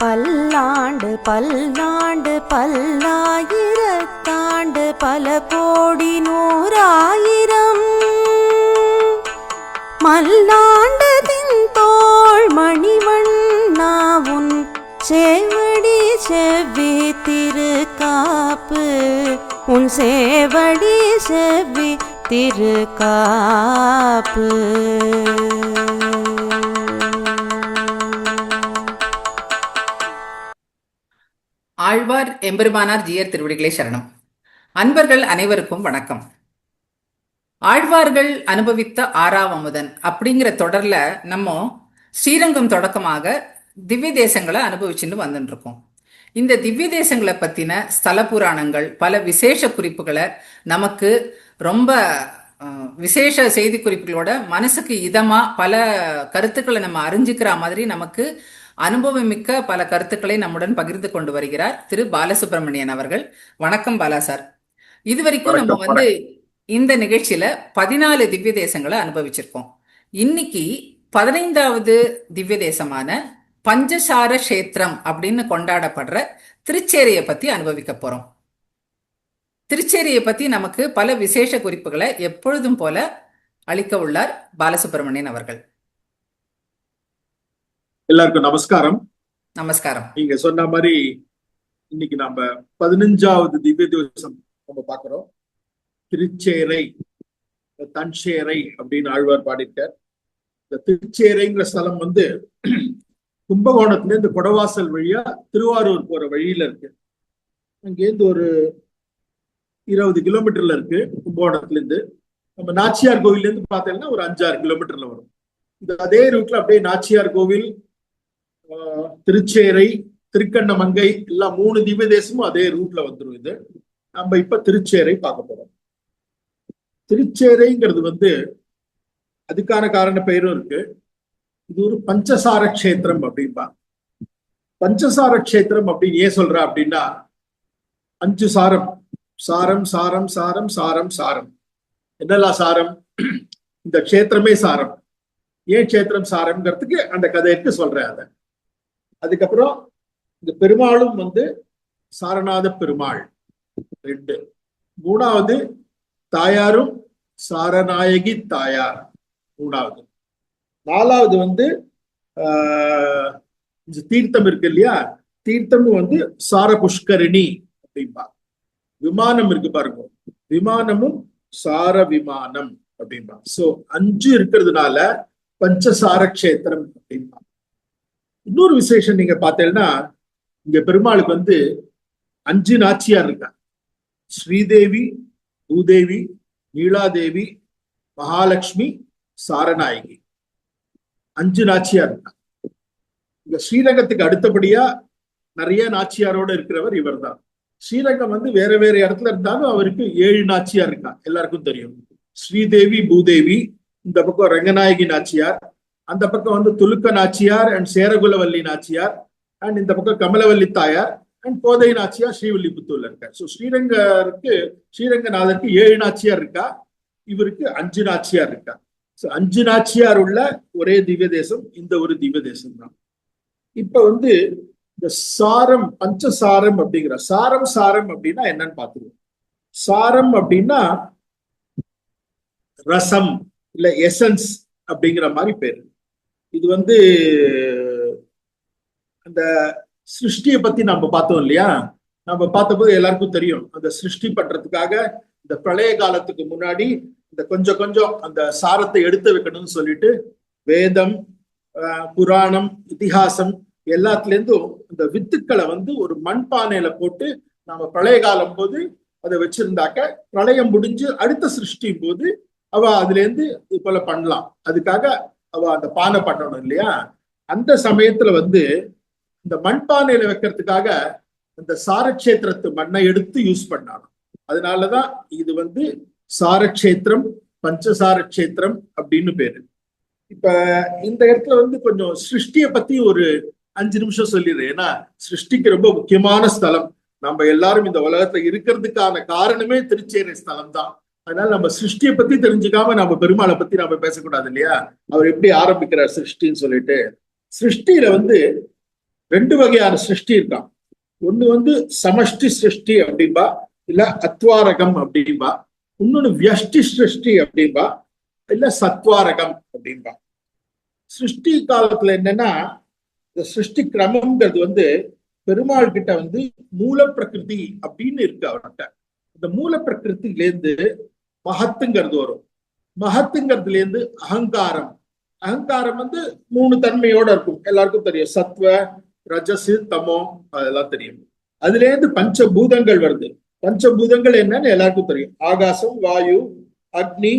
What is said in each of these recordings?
பல்லாண்டு பல்லாண்டு பல்லாயிரத்தாண்டு பல கோடி நூறாயிரம் மல்லாண்டு தின்தோள் மணிவண்ணாவுன் சேவடி செவ்வி திருக்காப்பு உன் சேவடி செவ்வி திருக்காப்பு. ஆழ்வார் எம்பெருமானார் ஜீயர் திருவடிகளே சரணம். அன்பர்கள் அனைவருக்கும் வணக்கம். ஆழ்வார்கள் அனுபவித்த ஆறாம் அமுதன் அப்படிங்கிற தொடர்ல நம்ம ஸ்ரீரங்கம் தொடக்கமாக திவ்ய தேசங்களை அனுபவிச்சுட்டு வந்துட்டு இருக்கோம். இந்த திவ்ய தேசங்களை பத்தின ஸ்தல புராணங்கள், பல விசேஷ குறிப்புகளை நமக்கு ரொம்ப விசேஷ செய்தி குறிப்புகளோட மனசுக்கு இதமா பல கருத்துக்களை நம்ம அறிஞ்சுக்கிற மாதிரி நமக்கு அனுபவமிக்க பல கருத்துக்களை நம்முடன் பகிர்ந்து கொண்டு வருகிறார் திரு பாலசுப்ரமணியன் அவர்கள். வணக்கம் பாலா சார். இதுவரைக்கும் நம்ம இந்த நிகழ்ச்சியில 14 திவ்ய தேசங்களை அனுபவிச்சிருக்கோம். இன்னைக்கு 15வது திவ்ய தேசமான பஞ்சசார கஷேத்திரம் அப்படின்னு கொண்டாடப்படுற திருச்சேரியை பத்தி அனுபவிக்க போறோம். திருச்சேரியை பத்தி நமக்கு பல விசேஷ குறிப்புகளை எப்பொழுதும் போல அளிக்க உள்ளார் பாலசுப்ரமணியன் அவர்கள். எல்லாருக்கும் நமஸ்காரம். நமஸ்காரம். நீங்க சொன்ன மாதிரி இன்னைக்கு நம்ம 15வது திவ்ய தேசம் நம்ம பாக்குறோம். திருச்சேரை, தன்சேரை அப்படின்னு ஆழ்வார் பாடிட்டார். இந்த திருச்சேரைங்கிற ஸ்தலம் கும்பகோணத்துல இருந்து கொடவாசல் வழியா திருவாரூர் போற வழியில இருக்கு. அங்கேருந்து ஒரு 20 கிலோமீட்டர்ல இருக்கு. கும்பகோணத்துல இருந்து நம்ம நாச்சியார் கோவில்ல இருந்து பார்த்தோம்னா ஒரு 5-6 கிலோமீட்டர்ல வரும். இந்த அதே ரூட்ல அப்படியே நாச்சியார் கோவில், திருச்சேரை, திருக்கண்ணமங்கை எல்லாம் 3 திவ்ய தேசமும் அதே ரூட்ல வந்துடும். இது நம்ம இப்ப திருச்சேரை பார்க்க போறோம். திருச்சேரைங்கிறது அதுக்கான காரண பெயரும் இருக்கு. இது ஒரு பஞ்சசார கஷேத்திரம் அப்படின்பா. பஞ்சசார கஷேத்திரம் அப்படின்னு ஏன் சொல்ற அப்படின்னா 5 சாரம். சாரம் சாரம் சாரம் சாரம் சாரம். என்னெல்லாம் சாரம்? இந்த கஷேத்திரமே சாரம். ஏன் கஷேத்திரம் சாரம்ங்கிறதுக்கு அந்த கதைக்கு சொல்றேன். அதை அதுக்கப்புறம் இந்த பெருமாளும் சாரநாத பெருமாள் 2. 3வது தாயாரும் சாரநாயகி தாயார் 3வது. 4வது தீர்த்தம் இருக்கு இல்லையா, தீர்த்தமும் சார புஷ்கரிணி அப்படின்பா. விமானம் இருக்கு பாருங்க, விமானமும் சார விமானம் அப்படின்பா. சோ 5 இருக்கிறதுனால பஞ்சசார கஷேத்திரம் அப்படின்பா. இன்னொரு விசேஷம் நீங்க பார்த்தீங்கன்னா, இங்க பெருமாளுக்கு 5 நாச்சியார் இருக்கா. ஸ்ரீதேவி, பூதேவி, நீலாதேவி, மகாலட்சுமி, சாரநாயகி. 5 நாச்சியார் இருக்கா. இங்க ஸ்ரீரங்கத்துக்கு அடுத்தபடியா நிறைய நாச்சியாரோட இருக்கிறவர் இவர் தான். ஸ்ரீரங்கம் வேற வேற இடத்துல இருந்தாலும் அவருக்கு 7 நாச்சியார் இருக்கா. எல்லாருக்கும் தெரியும். ஸ்ரீதேவி, பூதேவி, இந்த பக்கம் ரங்கநாயகி நாச்சியார், அந்த பக்கம் துலுக்க நாச்சியார் அண்ட் சேரகுலவல்லி நாச்சியார், அண்ட் இந்த பக்கம் கமலவல்லி தாயார் அண்ட் கோதை நாச்சியார் ஸ்ரீவில்லிபுத்தூர்ல இருக்கார். ஸோ ஸ்ரீரங்கநாதருக்கு 7 நாச்சியார் இருக்கா. இவருக்கு 5 நாச்சியார் இருக்கா. ஸோ 5 நாச்சியார் உள்ள ஒரே திவ்ய தேசம் இந்த ஒரு திவ்ய தேசம் தான். இப்ப இந்த சாரம், பஞ்சசாரம் அப்படிங்கிற சாரம். சாரம் அப்படின்னா என்னன்னு பாத்துருவோம். சாரம் அப்படின்னா ரசம் இல்ல எசன்ஸ் அப்படிங்கிற மாதிரி பேரு. இது அந்த சிருஷ்டியை பத்தி நம்ம பார்த்தோம் இல்லையா. நம்ம பார்த்தபோது எல்லாருக்கும் தெரியும், அந்த சிருஷ்டி பண்றதுக்காக இந்த பிரளய காலத்துக்கு முன்னாடி இந்த கொஞ்சம் கொஞ்சம் அந்த சாரத்தை எடுத்து வைக்கணும்னு சொல்லிட்டு வேதம், புராணம், இதிகாசம் எல்லாத்துல இருந்தும் இந்த வித்துக்களை ஒரு மண்பானையில போட்டு நம்ம பிரளய காலம் போது அதை வச்சிருந்தாக்க பிரளயம் முடிஞ்சு அடுத்த சிருஷ்டியும் போது அவ அதுல இருந்து இது போல பண்ணலாம். அதுக்காக அவ அந்த பானை பண்ணணும் இல்லையா. அந்த சமயத்துல இந்த மண்பானையில வைக்கிறதுக்காக அந்த சாரக்ஷேத்திரத்து மண்ணை எடுத்து யூஸ் பண்ணாலும். அதனாலதான் இது சாரக்ஷேத்திரம், பஞ்சசார கஷேத்திரம் அப்படின்னு பேரு. இப்ப இந்த இடத்துல கொஞ்சம் சிருஷ்டியை பத்தி ஒரு 5 நிமிஷம் சொல்லிடுறேன். ஏன்னா சிருஷ்டிக்கு ரொம்ப முக்கியமான ஸ்தலம். நம்ம எல்லாரும் இந்த உலகத்துல இருக்கிறதுக்கான காரணமே திருச்சேரை ஸ்தலம் தான். அதனால நம்ம சிருஷ்டியை பத்தி தெரிஞ்சுக்காம நம்ம பெருமாளை பத்தி நம்ம பேசக்கூடாது இல்லையா. அவர் எப்படி ஆரம்பிக்கிறார் சிருஷ்டின்னு சொல்லிட்டு. சிருஷ்டியில ரெண்டு வகையான சிருஷ்டி இருக்கான். ஒண்ணு வந்து சமஷ்டி சிருஷ்டி அப்படின்பா, இல்ல அத்வாரகம் அப்படின்பா. இன்னொன்னு வியஷ்டி சிருஷ்டி அப்படின்பா, இல்ல சத்வாரகம் அப்படின்பா. சிருஷ்டி காலத்துல என்னன்னா, இந்த சிருஷ்டி கிரமம்ங்கிறது வந்து பெருமாள் கிட்ட வந்து மூல பிரகிருதி அப்படின்னு இருக்கு அவர்கிட்ட. இந்த மூல பிரகிருத்திலேருந்து மகத்துங்கிறது வரும். மகத்துங்கிறதுல இருந்து அகங்காரம். அகங்காரம் வந்து 3 தன்மையோட இருக்கும், எல்லாருக்கும் தெரியும். சத்வ, ரஜசு, தமோ, அதெல்லாம் தெரியும். அதுல இருந்து பஞ்சபூதங்கள் வருது. பஞ்சபூதங்கள் என்னன்னு எல்லாருக்கும் தெரியும். ஆகாசம், வாயு, அக்னி,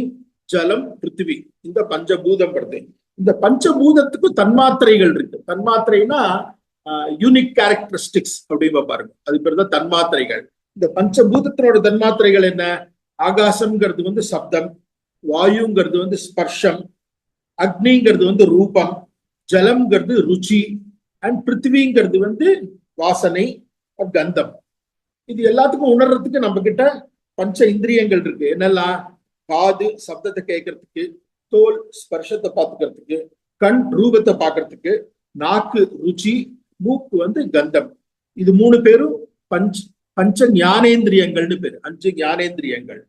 ஜலம், பிருத்திவி. இந்த பஞ்சபூதம் வருது. இந்த பஞ்சபூதத்துக்கு தன்மாத்திரைகள் இருக்கு. தன்மாத்திரைனா யூனிக் கேரக்டரிஸ்டிக்ஸ் அப்படின்னு பாருங்க, அது பேர் தான் தன்மாத்திரைகள். இந்த பஞ்சபூதத்தினோட தன்மாத்திரைகள் என்ன? ஆகாசம்ங்கிறது வந்து சப்தம், வாயுங்கிறது வந்து ஸ்பர்ஷம், அக்னிங்கிறது வந்து ரூபம், ஜலம்ங்கிறது ருச்சி, அண்ட் பிருத்திவிங்கிறது வந்து வாசனை, கந்தம். இது எல்லாத்துக்கும் உணர்றதுக்கு நம்ம கிட்ட பஞ்ச இந்திரியங்கள் இருக்கு. என்னெல்லாம்? காது சப்தத்தை கேட்கறதுக்கு, தோல் ஸ்பர்ஷத்தை பார்த்துக்கிறதுக்கு, கண் ரூபத்தை பார்க்கறதுக்கு, நாக்கு ருச்சி, மூக்கு வந்து கந்தம். இது 3 பேரும் பஞ்ச ஞானேந்திரியங்கள்னு பேரு. 5 ஞானேந்திரியங்கள்.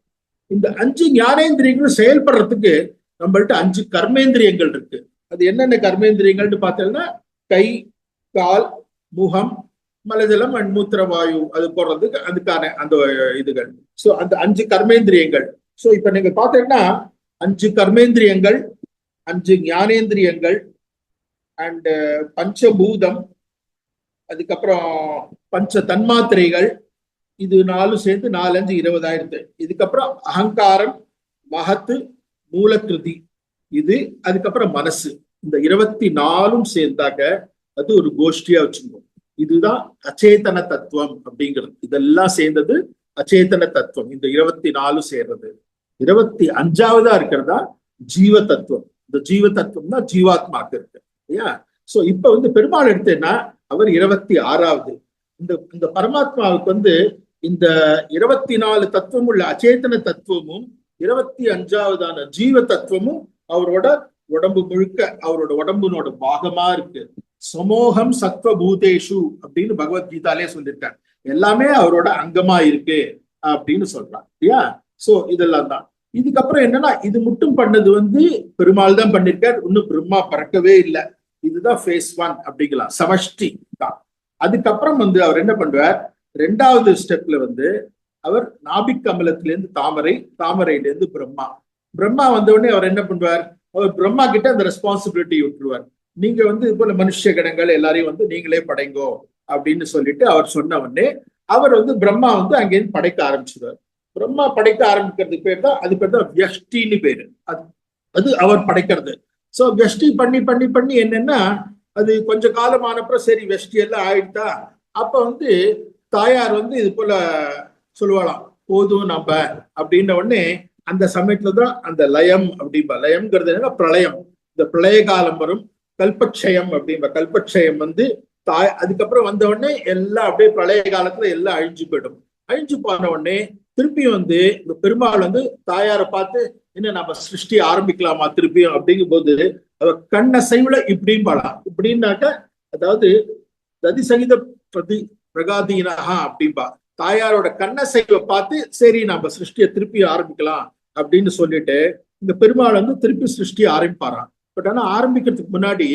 இந்த 5 ஞானேந்திரியங்களும் செயல்படுறதுக்கு நம்மள்ட்ட 5 கர்மேந்திரியங்கள் இருக்கு. அது என்னென்ன கர்மேந்திரியங்கள்னு பார்த்தோம்னா, கை, கால், முகம், மலஜலம் அண்ட் மூத்திரவாயு அது போடுறதுக்கு அதுக்கான அந்த இதுகள். சோ அந்த 5 கர்மேந்திரியங்கள். சோ இப்ப நீங்க பாத்தீங்கன்னா 5 கர்மேந்திரியங்கள், 5 ஞானேந்திரியங்கள், அண்ட் பஞ்சபூதம், அதுக்கப்புறம் பஞ்ச தன்மாத்திரைகள், இது 4 சேர்ந்து 4 5 20,000. இதுக்கப்புறம் அகங்காரம், மகத்து, மூலக்கிருதி, இது அதுக்கப்புறம் மனசு. இந்த 24 சேர்ந்தாக்க அது ஒரு கோஷ்டியா வச்சுக்கணும். இதுதான் அச்சேதன தத்துவம் அப்படிங்கிறது. இதெல்லாம் சேர்ந்தது அச்சேதன தத்துவம். இந்த 24 சேர்றது. 25வதா இருக்கிறதா ஜீவ தத்துவம். இந்த ஜீவ தத்துவம் தான் ஜீவாத்மாக்கு இருக்கு இல்லையா? சோ இப்ப வந்து பெருமாள் எடுத்தேன்னா அவர் 26வது. இந்த பரமாத்மாவுக்கு வந்து இந்த 24 தத்துவம் உள்ள அச்சேதன தத்துவமும் 25வதான ஜீவ தத்துவமும் அவரோட உடம்பு முழுக்க, அவரோட உடம்புனோட பாகமா இருக்கு. சமோகம் சத்வ பூதேஷு அப்படின்னு பகவத்கீதாலே சொல்லியிருக்காங்க. எல்லாமே அவரோட அங்கமா இருக்கு அப்படின்னு சொல்றாங்க இல்லையா? சோ இதெல்லாம் தான். இதுக்கப்புறம் என்னன்னா, இது மட்டும் பண்ணது வந்து பெருமாள் தான் பண்ணிருக்கார். இன்னும் பிரம்மா பறக்கவே இல்லை. இதுதான் ஃபேஸ் 1 அப்படிங்கலாம், சமஷ்டி தான். அதுக்கப்புறம் வந்து அவர் என்ன பண்ணுவார், 2வது ஸ்டெப்ல வந்து அவர் நாபிக் கமலத்திலேருந்து தாமரை, தாமரையிலேருந்து பிரம்மா. பிரம்மா வந்த உடனே அவர் என்ன பண்ணுவார், அவர் பிரம்மா கிட்ட அந்த ரெஸ்பான்சிபிலிட்டி விட்டுருவார். நீங்க வந்து இது போல மனுஷ கணங்கள் எல்லாரையும் வந்து நீங்களே படைங்கோ அப்படின்னு சொல்லிட்டு அவர் சொன்ன உடனே அவர் வந்து பிரம்மா வந்து அங்கேருந்து படைக்க ஆரம்பிச்சிருவார். பிரம்மா படைக்க ஆரம்பிக்கிறதுக்கு பேர் தான், அது பேர் தான் வியஷ்டின்னு பேரு. அது அவர் படைக்கிறது. சோ வெஷ்டி பண்ணி பண்ணி பண்ணி என்னன்னா, அது கொஞ்ச காலம் ஆனப்புறம் சரி வெஷ்டி எல்லாம் ஆயிட்டா, அப்ப வந்து தாயார் வந்து இது போல சொல்லுவாளாம், போதும் நம்ம அப்படின்ன உடனே அந்த சமயத்துலதான் அந்த லயம் அப்படின்பா. லயம்ங்கிறது என்னன்னா பிரளயம். இந்த பிரளய காலம் வரும், கல்பக்ஷயம் அப்படின்பா. கல்பக்ஷயம் வந்து அதுக்கப்புறம் வந்த உடனே எல்லாம் அப்படியே பிரளய காலத்துல எல்லாம் அழிஞ்சு போயிடும். அழிஞ்சு போன உடனே திருப்பி வந்து இந்த பெருமாள் வந்து தாயாரை பார்த்து, என்ன நம்ம சிருஷ்டி ஆரம்பிக்கலாமா திருப்பியும் அப்படிங்கும் போது அவர் கண்ணசைவுல இப்படின்னு பாடலாம். இப்படின்னாக்க அதாவது ததிசகித பிரகாதீனஹா அப்படின்பா. தாயாரோட கண்ணசைவை பார்த்து சரி நம்ம சிருஷ்டியை திருப்பி ஆரம்பிக்கலாம் அப்படின்னு சொல்லிட்டு இந்த பெருமாள் வந்து திருப்பி சிருஷ்டி ஆரம்பிப்பாராம். பட் ஆனா ஆரம்பிக்கிறதுக்கு முன்னாடி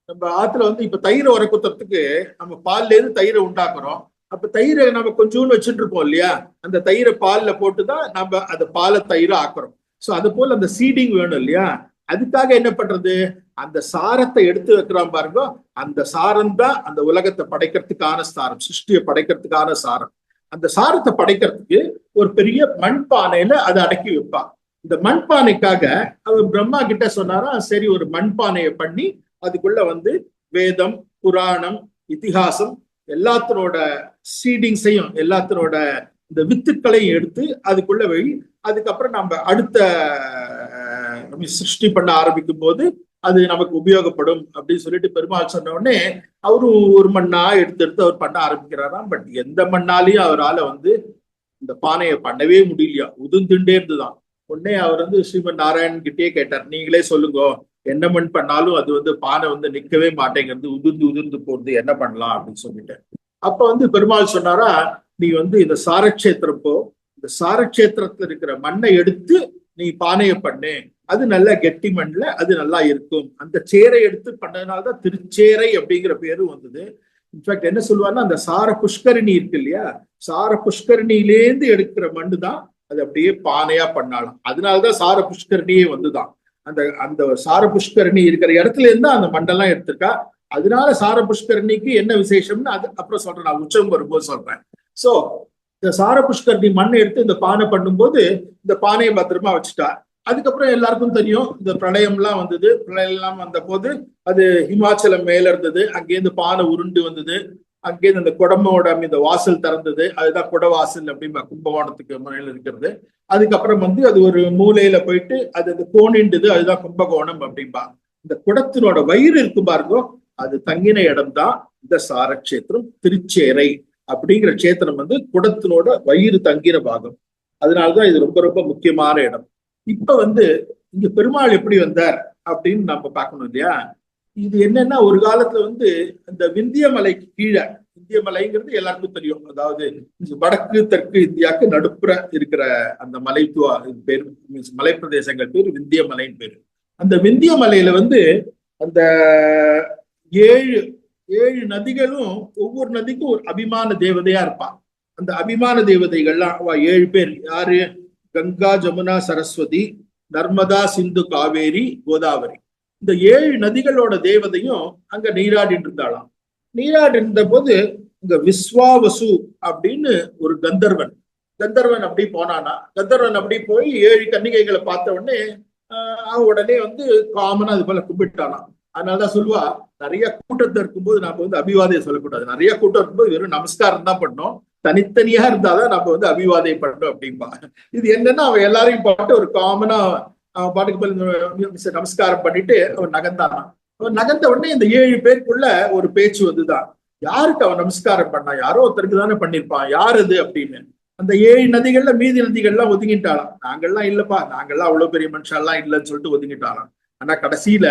நம்ம ஆத்துல வந்து இப்ப தயிரை உரக்குத்துறதுக்கு நம்ம பால்ல இருந்து தயிரை உண்டாக்குறோம். அப்ப தயிரை நம்ம கொஞ்சோன்னு வச்சுட்டு இருப்போம் இல்லையா, அந்த தயிரை பால்ல போட்டுதான் நம்ம அந்த பாலை தயிரை ஆக்குறோம். சோ அது போல அந்த சீடிங் வேணும் இல்லையா, அதுக்காக என்ன பண்றது, அந்த சாரத்தை எடுத்து வைக்கிறோம் பாருங்க. அந்த சாரம் தான் அந்த உலகத்தை படைக்கிறதுக்கான சாரம், சிருஷ்டியை படைக்கிறதுக்கான சாரம். அந்த சாரத்தை படைக்கிறதுக்கு ஒரு பெரிய மண்பானையில அதை அடக்கி வைப்பா. இந்த மண்பானைக்காக அவர் பிரம்மா கிட்ட சொன்னாரா, சரி ஒரு மண்பானையை பண்ணி அதுக்குள்ள வந்து வேதம், புராணம், இதிகாசம் எல்லாத்தினோட சீடிங்ஸையும் எல்லாத்தினோட இந்த வித்துக்களையும் எடுத்து அதுக்குள்ள வை. அதுக்கப்புறம் நம்ம அடுத்த சிருஷ்டி பண்ண ஆரம்பிக்கும் போது அது நமக்கு உபயோகப்படும் அப்படின்னு சொல்லிட்டு பெருமாள் சொன்ன உடனே அவரும் ஒரு மண்ணா எடுத்து எடுத்து அவர் பண்ண ஆரம்பிக்கிறாராம். பட் எந்த மண்ணாலையும் அவரால் வந்து இந்த பானையை பண்ணவே முடியலையா, உதுந்துட்டே இருந்துதான். உடனே அவர் வந்து ஸ்ரீமன் நாராயணன் கிட்டே கேட்டார், நீங்களே சொல்லுங்க என்ன மண் பண்ணாலும் அது வந்து பானை வந்து நிக்கவே மாட்டேங்கிறது, உதிர்ந்து உதிர்ந்து போறது, என்ன பண்ணலாம் அப்படின்னு சொல்லிட்டு. அப்ப வந்து பெருமாள் சொன்னாரா, நீ வந்து இந்த சாரக்ஷேத்திரம் போ, இந்த சாரக்ஷேத்திரத்துல இருக்கிற மண்ணை எடுத்து நீ பானையை பண்ணு, அது நல்லா கெட்டி மண்ல அது நல்லா இருக்கும். அந்த சேரை எடுத்து பண்ணதுனாலதான் திருச்சேரை அப்படிங்கிற பேரும் வந்தது. இன்ஃபேக்ட் என்ன சொல்லுவாருன்னா, அந்த சார புஷ்கரணி இருக்கு இல்லையா, சார புஷ்கரணியிலேந்து எடுக்கிற மண்ணு தான் அது அப்படியே பானையா பண்ணாலும். அதனாலதான் சார புஷ்கரணியே வந்துதான். அந்த அந்த சார புஷ்கரணி இருக்கிற இடத்துல இருந்து அந்த மண்ணெல்லாம் எடுத்திருக்கா. அதனால சார புஷ்கரணிக்கு என்ன விசேஷம்னு அது அப்புறம் சொல்றேன், நான் உச்சம் வரும்போது சொல்றேன். சோ இந்த சார புஷ்கரணி மண்ணை எடுத்து இந்த பானை பண்ணும்போது இந்த பானையை பத்திரமா வச்சுட்டா. அதுக்கப்புறம் எல்லாருக்கும் தெரியும், இந்த பிரளயம்லாம் வந்தது. பிரளயம் எல்லாம் வந்த போது அது ஹிமாச்சலம் மேல இருந்தது, அங்கேருந்து பானை உருண்டு வந்தது, அங்கேருந்து அந்த குடமோட இந்த வாசல் திறந்தது, அதுதான் குடவாசல் அப்படின்பா, கும்பகோணத்துக்கு மேல இருக்கிறது. அதுக்கப்புறம் வந்து அது ஒரு மூலையில போயிட்டு அது கோணிண்டுது, அதுதான் கும்பகோணம் அப்படின்பா. இந்த குடத்தினோட வயிறு இருக்கு பாருங்க, அது தங்கின இடம் தான் இந்த சாரக்ஷேத்திரம். திருச்சேரை அப்படிங்கிற கஷேத்திரம் வந்து குடத்தினோட வயிறு தங்கின பாகம். அதனாலதான் இது ரொம்ப ரொம்ப முக்கியமான இடம். இப்ப வந்து இங்க பெருமாள் எப்படி வந்தார் அப்படின்னு நம்ம பார்க்கணும் இல்லையா. இது என்னன்னா, ஒரு காலத்துல வந்து இந்த விந்திய மலைக்கு கீழே, விந்திய மலைங்கிறது எல்லாருக்கும் தெரியும், அதாவது வடக்கு தெற்கு இந்தியாவுக்கு நடுப்புற இருக்கிற அந்த மலைத்துவ பேர், மலை பிரதேசங்கள் பேர் விந்திய மலைன்னு பேரு. அந்த விந்திய மலையில வந்து அந்த ஏழு நதிகளும் ஒவ்வொரு நதிக்கும் ஒரு அபிமான தேவதையா இருப்பான். அந்த அபிமான தேவதைகள்லாம் அவ 7 பேர். யாரு? கங்கா, ஜமுனா, சரஸ்வதி, நர்மதா, சிந்து, காவேரி, கோதாவரி. இந்த 7 நதிகளோட தேவதையும் அங்க நீராடிட்டு இருந்தாளாம். நீராடி இருந்த போது இங்க விஸ்வாவசு அப்படின்னு ஒரு கந்தர்வன் அப்படி போனானா. கந்தர்வன் அப்படி போய் 7 கன்னிகைகளை பார்த்த உடனே உடனே வந்து காமனா அது போல கும்பிட்டானா. அதனாலதான் சொல்லுவா, நிறைய கூட்டத்தை இருக்கும்போது நாம வந்து அபிவாதையை சொல்லக்கூடாது. நிறைய கூட்டம் இருக்கும்போது வெறும் நமஸ்காரம் தான் பண்ணோம், தனித்தனியா இருந்தாதான் நம்ம வந்து அபிவாதை பண்ணோம் அப்படின்பா. இது என்னன்னா, அவன் எல்லாரையும் பாட்டு ஒரு காமனா அவன் பாட்டுக்கு நமஸ்காரம் பண்ணிட்டு அவன் நகர்ந்தானான். அவன் நகர்ந்த உடனே இந்த 7 பேருக்குள்ள ஒரு பேச்சு வந்துதான், யாருக்கு அவன் நமஸ்காரம் பண்ணான்? யாரோ ஒருத்தருக்கு தானே பண்ணிருப்பான், யாரு அது அப்படின்னு. அந்த 7 நதிகள்ல மீதி நதிகள்லாம் ஒதுங்கிட்டாளாம். நாங்கள்லாம் இல்லப்பா, நாங்கள்லாம் அவ்வளவு பெரிய மனுஷன்லாம் இல்லைன்னு சொல்லிட்டு ஒதுங்கிட்டாளாம். ஆனா கடைசியில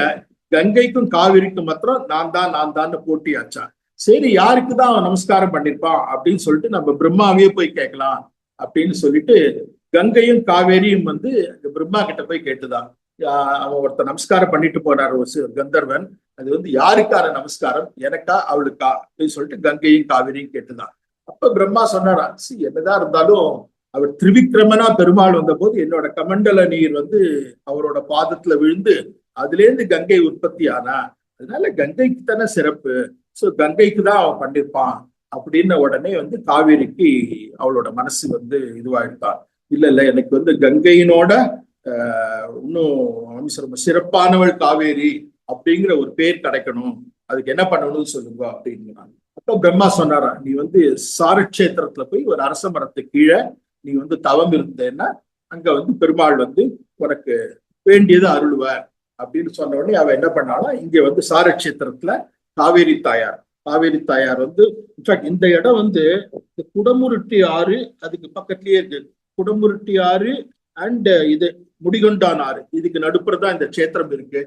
கங்கைக்கும் காவிரிக்கும் மாத்திரம் நான் தான் போட்டி ஆச்சா. சரி, யாருக்குதான் அவன் நமஸ்காரம் பண்ணிருப்பான் அப்படின்னு சொல்லிட்டு நம்ம பிரம்மாவே போய் கேட்கலாம் அப்படின்னு சொல்லிட்டு கங்கையும் காவேரியும் வந்து பிரம்மா கிட்ட போய் கேட்டுதான். அவன் ஒருத்தர் நமஸ்காரம் பண்ணிட்டு போனார், ஒரு கந்தர்வன். அது வந்து யாருக்கான நமஸ்காரம், எனக்கா அவளுக்கா அப்படின்னு சொல்லிட்டு கங்கையும் காவேரியும் கேட்டுதான். அப்ப பிரம்மா சொன்னாரா, என்னதான் இருந்தாலும் அவர் திரிவிக்ரமனா பெருமாள் வந்த போது என்னோட கமண்டல நீர் வந்து அவரோட பாதத்துல விழுந்து அதுல இருந்து கங்கை உற்பத்தி ஆனா, அதனால கங்கைக்கு தானே சிறப்பு, சோ கங்கைக்கு தான் அவன் பண்ணிருப்பான் அப்படின்னு உடனே வந்து காவேரிக்கு அவளோட மனசு வந்து இதுவாயிட்டான். இல்ல எனக்கு வந்து கங்கையினோட இன்னும் ரொம்ப சிறப்பானவள் காவேரி அப்படிங்கிற ஒரு பேர் கிடைக்கணும், அதுக்கு என்ன பண்ணணும்னு சொல்லுங்க அப்படிங்கிறாங்க. அப்ப பிரம்மா சொன்னாரா, நீ வந்து சாரக்ஷேத்திரத்துல போய் ஒரு அரச மரத்து கீழே நீ வந்து தவம் இருந்தேன்னா அங்க வந்து பெருமாள் வந்து உனக்கு வேண்டியது அருள்வார் அப்படின்னு சொன்ன உடனே அவ என்ன பண்ணாலும், இங்க வந்து சாரக்ஷேத்திரத்துல காவேரி தாயார் வந்து, இன்ஃபேக்ட் இந்த இடம் வந்து குடமுருட்டி ஆறு அதுக்கு பக்கத்துலயே இருக்கு. குடமுருட்டி ஆறு அண்ட் இது முடிகொண்டான் ஆறு, இதுக்கு நடுப்புறதான் இந்த கஷேத்திரம் இருக்கு.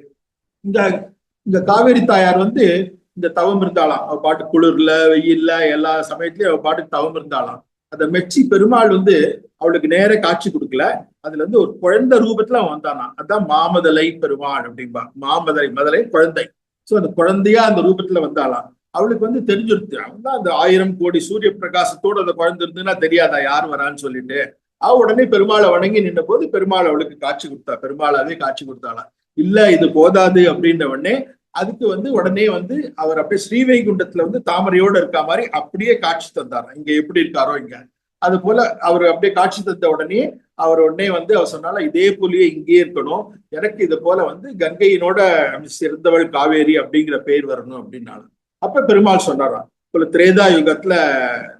இந்த காவேரி தாயார் வந்து இந்த தவம் இருந்தாளாம். அவ பாட்டு குளிர்ல வெயில்ல எல்லா சமயத்திலயும் அவ பாட்டுக்கு தவம் இருந்தாளாம். அந்த மெச்சி பெருமாள் வந்து அவளுக்கு நேர காட்சி கொடுக்கல, அதுல இருந்து ஒரு குழந்தை ரூபத்துல அவன் வந்தானா. அதான் மாமதலை பெருமாள் அப்படின்பா. மதலை குழந்தை. சோ அந்த குழந்தையா அந்த ரூபத்துல வந்தாலாம். அவளுக்கு வந்து தெரிஞ்சிருச்சு, அவன் தான் அந்த 1000 கோடி சூரிய பிரகாசத்தோட அந்த குழந்தை இருந்துன்னா தெரியாதா யார் வரான்னு சொல்லிட்டு. அவ உடனே பெருமாளை வணங்கி நின்ற போது பெருமாள் அவளுக்கு காட்சி கொடுத்தா. பெருமாளாவே காட்சி கொடுத்தாளாம். இல்ல இது போதாது அப்படின்ற உடனே அதுக்கு வந்து உடனே வந்து அவர் அப்படியே ஸ்ரீவைகுண்டத்துல வந்து தாமரையோட இருக்க மாதிரி அப்படியே காட்சி தந்தார். இங்க எப்படி இருக்காரோ இங்க அது போல அவர் அப்படியே காட்சி தந்த உடனே உடனே வந்து அவர் சொன்னால, இதே போலயே இங்கேயே இருக்கணும், எனக்கு இது போல வந்து கங்கையினோட சிறந்தவள் காவேரி அப்படிங்கிற பேர் வரணும் அப்படின்னாலும். அப்ப பெருமாள் சொன்னாராம், போல திரேதா யுகத்துல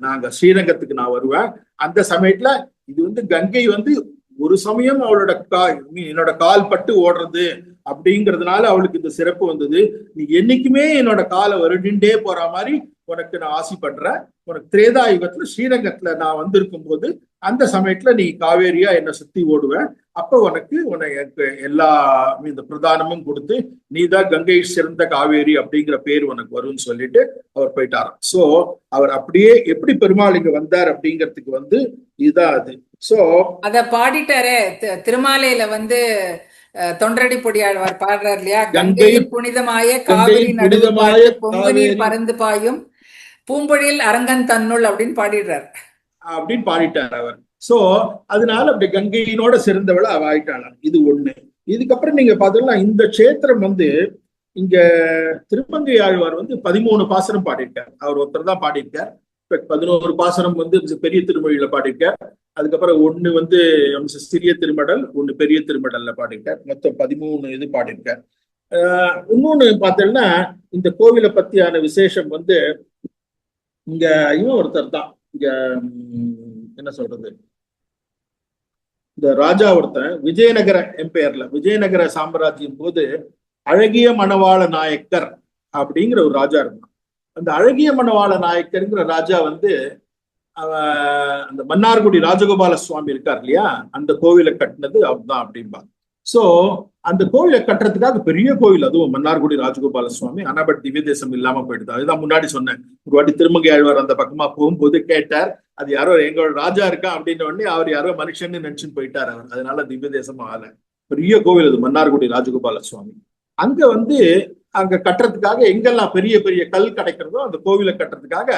நாங்க ஸ்ரீரங்கத்துக்கு நான் வருவேன், அந்த சமயத்துல இது வந்து கங்கை வந்து ஒரு சமயம் அவளோட என்னோட கால் பட்டு ஓடுறது அப்படிங்கிறதுனால அவளுக்கு இந்த சிறப்பு வந்தது. நீ என்னைக்குமே என்னோட காலை வருடிண்டே போற மாதிரி உனக்கு நான் ஆசைப்படுறேன். உனக்கு திரேதா யுகத்துல ஸ்ரீரங்கத்துல நான் வந்திருக்கும் போது அந்த சமயத்துல நீ காவேரியா என்ன சுத்தி ஓடுவ, அப்ப உனக்கு எல்லா இந்த பிரதானமும் கொடுத்து நீதான் கங்கை சிறந்த காவேரி அப்படிங்கிற பேர் உனக்கு வரும்னு சொல்லிட்டு அவர் போயிட்டாராம். சோ அவர் அப்படியே எப்படி பெருமாள் இங்க வந்தார் அப்படிங்கிறதுக்கு இதுதான் அது. சோ அத பாடிட்டாரே திருமாலையில தொண்டரடி பொடியாழ்வார் பாடுறார் இல்லையா, கங்கையில் புனிதமாய காவிரி நடுவுமாய பொங்குநீர் பறந்து பாயும் பூம்பொழில் அரங்கன் தன்னுள் அப்படின்னு பாடிட்டார் அவர். சோ அதனால அப்படி கங்கையினோட சிறந்தவள அவ ஆயிட்டாளாம். இது ஒண்ணு. இதுக்கப்புறம் நீங்க பாத்தீங்கன்னா இந்த கஷேத்திரம் இங்க திருமங்கை ஆழ்வார் 13 பாசனம் பாடியிருக்கார். அவர் ஒருத்தர் தான் பாடியிருக்கார். 11 பாசனம் பெரிய திருமொழியில பாடியிருக்கார். அதுக்கப்புறம் ஒண்ணு சிறிய திருமடல், ஒண்ணு பெரிய திருமடல்ல பாடியிருக்கார். மொத்தம் 13 இது பாடியிருக்கார். இன்னொன்னு பார்த்தீங்கன்னா இந்த கோவிலை பத்தியான விசேஷம் இங்க இவன் ஒருத்தர் தான், இங்க என்ன சொல்றது, இந்த ராஜா ஒருத்தன் விஜயநகர எம்பையர்ல விஜயநகர சாம்ராஜ்யம் போது அழகிய மணவாள நாயக்கர் அப்படிங்கிற ஒரு ராஜா இருந்தான். அந்த அழகிய மணவாள நாயக்கருங்கிற ராஜா அந்த மன்னார்குடி ராஜகோபால சுவாமி இருக்கார் இல்லையா, அந்த கோவிலை கட்டினது அவர்தான் அப்படின்பா. சோ அந்த கோவிலை கட்டுறதுக்காக பெரிய கோவில், அதுவும் மன்னார்குடி ராஜகோபால சுவாமி. ஆனா பட் திவ்ய தேசம் இல்லாம போயிடுது. அதுதான் முன்னாடி சொன்னேன், ஒரு வாட்டி திருமங்கை ஆழ்வார் அந்த பக்கமா போகும்போது கேட்டார், அது யாரோ எங்களோட ராஜா இருக்கா அப்படின்ற உடனே அவர் யாரோ மனுஷன்னு நினைச்சுன்னு போயிட்டார் அவர். அதனால திவ்ய தேசம் ஆகல. பெரிய கோவில் அது மன்னார்குடி ராஜகோபால சுவாமி. அங்க கட்டுறதுக்காக எங்கெல்லாம் பெரிய பெரிய கல் கிடைக்கிறதோ அந்த கோவிலை கட்டுறதுக்காக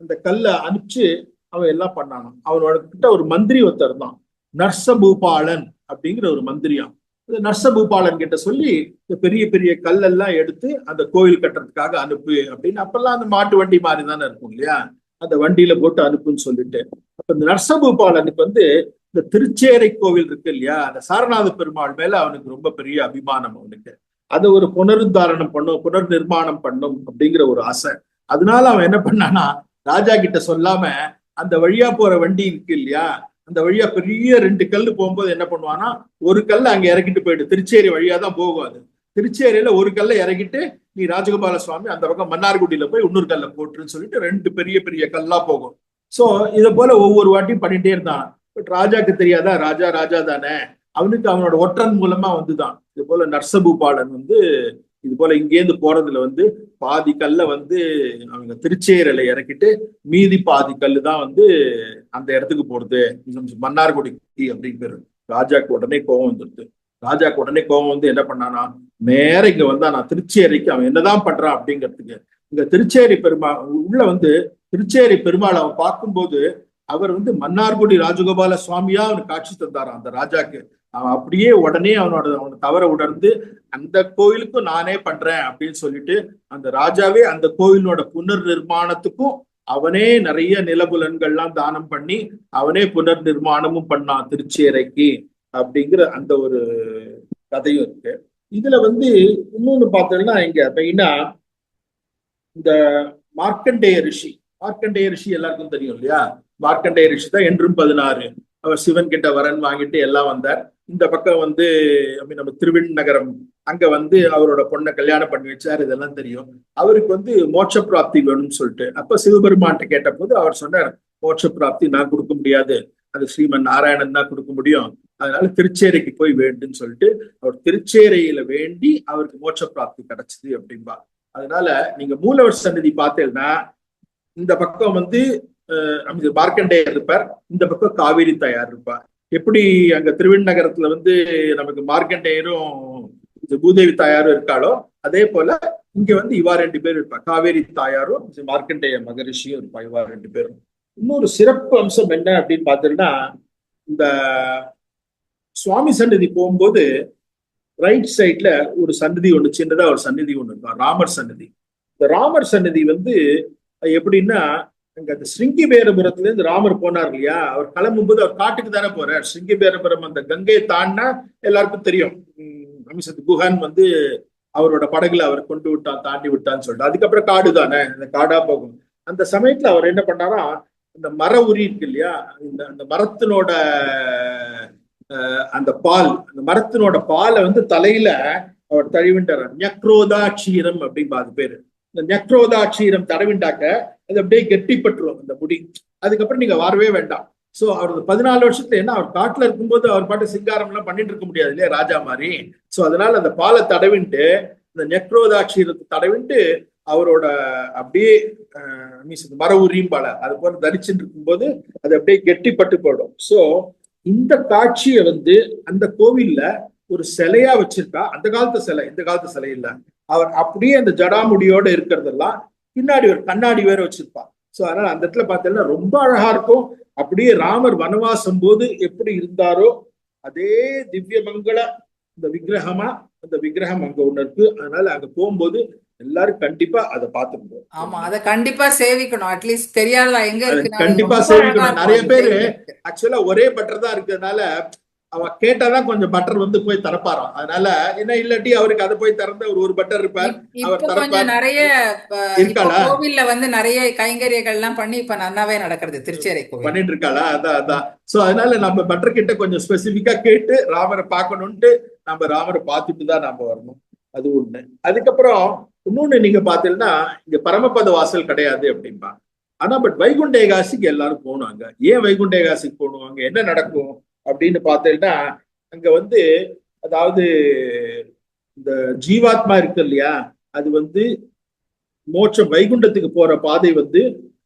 அந்த கல்லை அனுப்பிச்சு அவன் எல்லாம் பண்ணானோ. அவனோட கிட்ட ஒரு மந்திரி ஒருத்தர் தான், நர்சபூபாலன் அப்படிங்கிற ஒரு மந்திரியான். நர்சபூபாலன் கிட்ட சொல்லி இந்த பெரிய பெரிய கல்லெல்லாம் எடுத்து அந்த கோவில் கட்டுறதுக்காக அனுப்பு அப்படின்னு. அப்பெல்லாம் அந்த மாட்டு வண்டி மாதிரி தானே இருக்கும் இல்லையா, அந்த வண்டியில போட்டு அனுப்புன்னு சொல்லிட்டு. அப்ப இந்த நர்சபூபாலனுக்கு இந்த திருச்சேரை கோவில் இருக்கு இல்லையா, அந்த சாரநாத பெருமாள் மேல அவனுக்கு ரொம்ப பெரிய அபிமானம். அவனுக்கு அதை ஒரு புனர் நிர்மாணம் பண்ணும் அப்படிங்கிற ஒரு ஆசை. அதனால அவன் என்ன பண்ணானா, ராஜா கிட்ட சொல்லாம அந்த வழியா போற வண்டி இருக்கு இல்லையா, அந்த வழியா பெரிய 2 கல்லு போகும்போது என்ன பண்ணுவானா, ஒரு கல்லை அங்க இறக்கிட்டு போயிட்டு, திருச்சேரி வழியா தான் போகும் அது. திருச்சேரியில ஒரு கல்லை இறக்கிட்டு நீ ராஜகோபால சுவாமி அந்த பக்கம் மன்னார்குடியில போய் இன்னொரு கல்லை போட்டுருன்னு சொல்லிட்டு 2 பெரிய பெரிய கல்லா போகும். சோ இதை போல ஒவ்வொரு வாட்டியும் பண்ணிட்டே இருந்தான். பட் ராஜாக்கு தெரியாதா, ராஜா ராஜா தானே, அவனுக்கு அவனோட ஒற்றன் மூலமா வந்துதான். இது போல நர்சபூபாலன் இது போல இங்கேருந்து போறதுல பாதி கல்ல அவங்க திருச்சேரியில இறக்கிட்டு மீதி பாதி கல்லு தான் அந்த இடத்துக்கு போறது, மன்னார்குடி அப்படின்னு பேரு. ராஜாக்கு உடனே கோபம் வந்துடுது. ராஜாக்கு உடனே கோபம் என்ன பண்ணானா, நேர இங்க நான் திருச்சேரிக்கு அவன் என்னதான் பண்றான் அப்படிங்கிறதுக்கு இங்க திருச்சேரி பெருமாள் உள்ள திருச்சேரி பெருமாள் அவன் பார்க்கும்போது அவர் மன்னார்குடி ராஜகோபால சுவாமியா அவனுக்கு காட்சி தந்தாராம் அந்த ராஜாக்கு. அவன் அப்படியே உடனே அவனை தவற உணர்ந்து அந்த கோயிலுக்கும் நானே பண்றேன் அப்படின்னு சொல்லிட்டு அந்த ராஜாவே அந்த கோயிலோட புனர் நிர்மாணத்துக்கும் அவனே நிறைய நிலபுலன்கள்லாம் தானம் பண்ணி அவனே புனர் நிர்மாணமும் பண்ணான் திருச்சேரைக்கு அப்படிங்கிற அந்த ஒரு கதையும் இருக்கு. இதுல இன்னொன்னு பார்த்தோம்னா இங்க மெயினா இந்த மார்க்கண்டேய ரிஷி எல்லாருக்கும் தெரியும் இல்லையா. மார்க்கண்டேய ரிஷி தான் என்றும் 16 அவர் சிவன் கிட்ட வரன் வாங்கிட்டு எல்லாம் வந்தார். இந்த பக்கம் நம்ம திருவிண்ணகரம் அங்க அவரோட பொண்ணை கல்யாணம் பண்ணி வச்சார். இதெல்லாம் தெரியும். அவருக்கு மோட்ச பிராப்தி வேணும்னு சொல்லிட்டு அப்ப சிவபெருமான்ட்ட கேட்ட போது அவர் சொன்னார், மோட்ச பிராப்தி நான் கொடுக்க முடியாது, அது ஸ்ரீமன் நாராயணன் தான் கொடுக்க முடியும், அதனால திருச்சேரைக்கு போய் வேண்டுன்னு சொல்லிட்டு அவர் திருச்சேரையில வேண்டி அவருக்கு மோட்ச பிராப்தி கிடைச்சது அப்படின்பா. அதனால நீங்க மூலவர் சன்னதி பார்த்தேன்னா இந்த பக்கம் மார்க்கண்டேயர் இருப்பார், இந்த பக்கம் காவேரி தாயார் இருப்பார். எப்படி அங்க திருவிண்ணகரத்துல நமக்கு மார்க்கண்டேயரும் பூதேவி தாயாரும் இருக்காளோ அதே போல இங்க இவா 2 பேரும் இருப்பா, காவேரி தாயாரும் மார்க்கண்டேய மகரிஷியும் இருப்பா, இவா 2 பேரும். இன்னொரு சிறப்பு அம்சம் என்ன அப்படின்னு பாத்தீங்கன்னா, இந்த சுவாமி சன்னதி போகும்போது ரைட் சைட்ல ஒரு சன்னதி ஒண்ணு, சின்னதா ஒரு சன்னதி ஒண்ணு இருக்கும், ராமர் சன்னதி. இந்த ராமர் சன்னதி எப்படின்னா அங்க அந்த ஸ்ருங்கிபேரபுரத்துல இருந்து ராமர் போனார் இல்லையா, அவர் கிளம்பும்போது அவர் காட்டுக்கு தானே போறார். ஸ்ருங்கிபேரபுரம் அந்த கங்கையை தாண்டினா எல்லாருக்கும் தெரியும், குஹன் அவரோட படகுல அவர் கொண்டு விட்டான், தாண்டி விட்டான்னு சொல்லிட்டு அதுக்கப்புறம் காடு தானே, அந்த காடா போகும். அந்த சமயத்துல அவர் என்ன பண்ணாரா, இந்த மர உரி இருக்கு இல்லையா, அந்த மரத்தினோட அந்த மரத்தினோட பாலை தலையில அவர் தழுவின்றார். ஞக்ரோதாட்சீரம் அப்படின்பா அது பேரு. இந்த ஞக்ரோதாட்சீரம் தடவிண்டாக்க அது அப்படியே கெட்டிப்பட்டுரும் அந்த முடி. அதுக்கப்புறம் நீங்க வரவே வேண்டாம், சோ அவர் 14 வருஷத்துல என்ன, அவர் காட்டுல இருக்கும்போது அவர் பாட்டு சிங்காரம் எல்லாம் பண்ணிட்டு இருக்க முடியாது இல்லையா ராஜா மாதிரி. சோ அதனால அந்த பாலை தடவின்ட்டு, இந்த நெக்ரோதாட்சீரத்தை தடவின்ட்டு அவரோட அப்படியே மர உரிம்பால அது போல தரிச்சுட்டு இருக்கும்போது அது அப்படியே கெட்டிப்பட்டு போயிடும். சோ இந்த காட்சியை வந்து அந்த கோவில்ல ஒரு சிலையா வச்சிருக்கா. அந்த காலத்து சிலை, இந்த காலத்து சிலை இல்ல. அவர் அப்படியே அந்த ஜடாமுடியோட இருக்கிறதெல்லாம் பின்னாடி ஒரு கண்ணாடி வேற வச்சிருப்பா. சோ அதனால அந்த இடத்துல பார்த்தீங்கன்னா ரொம்ப அழகா இருக்கும். அப்படியே ராமர் வனவாசம் போது எப்படி இருந்தாரோ அதே திவ்ய மங்கள இந்த விக்கிரகமா, அந்த விக்கிரகம் அங்க ஒண்ணு இருக்கு. அதனால அங்க போகும்போது எல்லாரும் கண்டிப்பா அதை பார்த்துருந்தோம். ஆமா, அத கண்டிப்பா சேவிக்கணும். அட்லீஸ்ட் தெரியாதா எங்க இருக்கு, கண்டிப்பா சேவிக்கணும். நிறைய பேரு ஆக்சுவலா ஒரே பட்டர் தான் இருக்கிறதுனால அவ கேட்டாதான் கொஞ்சம் பட்டர் வந்து போய் திறப்பாராம். அதனால என்ன இல்லாட்டி அவருக்கு அதை போய் திறந்து ஒரு பட்டர் இருப்பார், அவர் கொஞ்சம் நிறைய இருக்காளா கோவில்ல வந்து நிறைய கைங்கரியங்கள் எல்லாம் பண்ணி இப்ப நல்லாவே நடக்கிறது. திருச்சேரை கோவில் பண்ணிட்டு இருக்காளா? அதான். சோ அதனால நம்ம பட்டர் கிட்ட கொஞ்சம் ஸ்பெசிபிக்கா கேட்டு ராமரை பார்க்கணும்ட்டு நம்ம ராமரை பார்த்துட்டு தான் நாம வரணும். அது ஒண்ணு. அதுக்கப்புறம் இன்னொன்னு நீங்க பாத்தீங்கன்னா இங்க பரமபத வாசல் கிடையாது அப்படின்பா. ஆனா பட் வைகுண்ட ஏகாசிக்கு எல்லாரும் போனாங்க. ஏன் வைகுண்ட ஏகாசிக்கு போடுவாங்க, என்ன நடக்கும் அப்படின்னு பார்த்தீங்கன்னா, அங்க வந்து அதாவது இந்த ஜீவாத்மா இருக்கு இல்லையா, அது வந்து மோட்சம் வைகுண்டத்துக்கு போற பாதை வந்து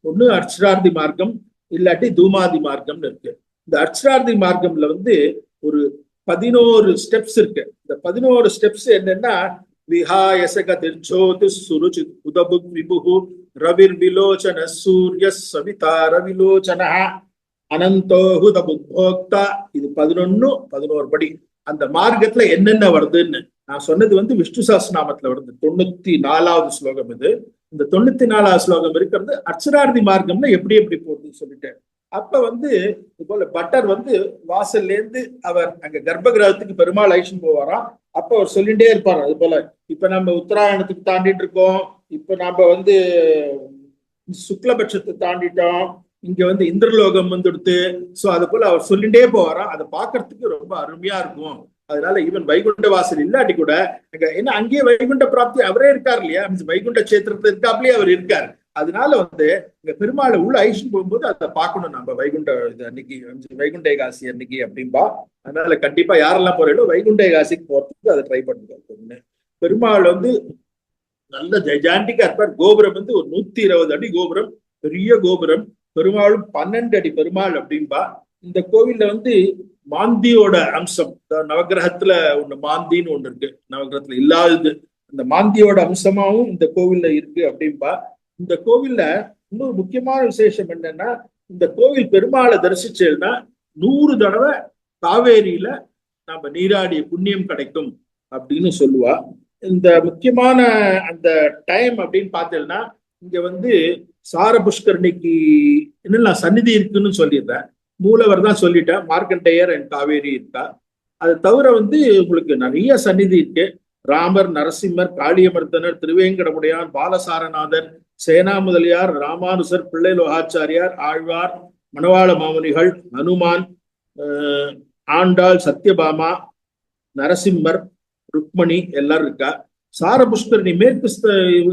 ஒண்ணு அர்ச்சரார்த்தி மார்க்கம் இல்லாட்டி தூமாதி மார்க்கம்னு இருக்கு. இந்த அர்ச்சரார்த்தி மார்க்கம்ல வந்து ஒரு 11 ஸ்டெப்ஸ் இருக்கு. இந்த 11 ஸ்டெப்ஸ் என்னன்னா, விஹாயசகதிர்ஜோதி சுருச்சி உதபுக் விபுகு ரவிர் விலோச்சன சூரிய சவிதார விலோச்சன அனந்தோகுத புக்போக்தா. இது 11 படி. அந்த மார்க்கத்துல என்னென்ன வருதுன்னு நான் சொன்னது வந்து விஷ்ணு சஹஸ்ரநாமத்துல வருது. 94வது ஸ்லோகம் இது. இந்த 94வது ஸ்லோகம் இருக்கிறது அர்ச்சரார்த்தி மார்க்கம்ல எப்படி எப்படி போகுதுன்னு சொல்லிட்டேன். அப்ப வந்து இது போல பட்டர் வந்து வாசல்ல இருந்து அவர் அங்க கர்ப்ப கிரகத்துக்கு பெருமாள் ஐஷன் போவாராம். அப்ப அவர் சொல்லிட்டே இருப்பாரு அது போல, இப்ப நம்ம உத்தராயணத்துக்கு தாண்டிட்டு இருக்கோம், இப்ப நம்ம வந்து சுக்லபட்சத்தை தாண்டிட்டோம், இங்க வந்து இந்திரலோகம் வந்துடுத்து. சோ அது போல அவர் சொல்லிட்டே போவாராம். அதை பாக்குறதுக்கு ரொம்ப அருமையா இருக்கும். அதனால ஈவன் வைகுண்ட வாசல் இல்லாட்டி கூட ஏன்னா அங்கேயே வைகுண்ட பிராப்தி அவரே இருக்காரு இல்லையா, வைகுண்ட கஷேத்திரத்துல இருக்காப்லயே அவர் இருக்காரு. அதனால வந்து இங்க பெருமாளை உள்ள ஐஷன் போகும்போது அதை பார்க்கணும் நம்ம வைகுண்ட இது அன்னைக்கு, வைகுண்ட ஏகாசி அன்னைக்கு அப்படின்பா. அதனால கண்டிப்பா யாரெல்லாம் போறீங்களோ வைகுண்ட ஏகாசிக்கு போறதுக்கு அதை ட்ரை பண்ணுங்க. பெருமாள் வந்து நல்ல ஜெய்ஜாண்டிக்கா இருப்பார். கோபுரம் வந்து ஒரு 120 அடி கோபுரம், பெரிய கோபுரம். பெருமாளும் 12 அடி பெருமாள் அப்படின்பா. இந்த கோவில்ல வந்து மாந்தியோட அம்சம், நவகிரகத்துல ஒண்ணு மாந்தின்னு ஒண்ணு இருக்கு, நவகிரகத்துல இல்லாதது. இந்த மாந்தியோட அம்சமாவும் இந்த கோவில்ல இருக்கு அப்படின்பா. இந்த கோவில்ல இன்னொரு முக்கியமான விசேஷம் என்னன்னா, இந்த கோவில் பெருமாளை தரிசிச்சேன்னா 100 தடவை காவேரியில நாம நீராடிய புண்ணியம் கிடைக்கும் அப்படின்னு சொல்லுவா. இந்த முக்கியமான அந்த டைம் அப்படின்னு பார்த்தேன்னா, இங்க வந்து சார புஷ்கரணிக்கு என்னெல்லாம் சந்நிதி இருக்குன்னு சொல்லிடுறேன். மூலவர் தான் சொல்லிட்டேன், மார்க்கண்டேயர் அண்ட் காவேரி இருக்கா. அது தவிர வந்து உங்களுக்கு நிறைய சந்நிதி இருக்கு. ராமர், நரசிம்மர், காளியமர்த்தனர், திருவேங்கடமுடையான், பாலசாரநாதர், சேனா முதலியார், ராமானுசர், பிள்ளை லோகாச்சாரியார், ஆழ்வார், மணவாள மாமுனிகள், ஹனுமான், ஆண்டாள், சத்யபாமா, நரசிம்மர், ருக்மணி எல்லாரும் இருக்கா. சார புஷ்கரணி மேற்கு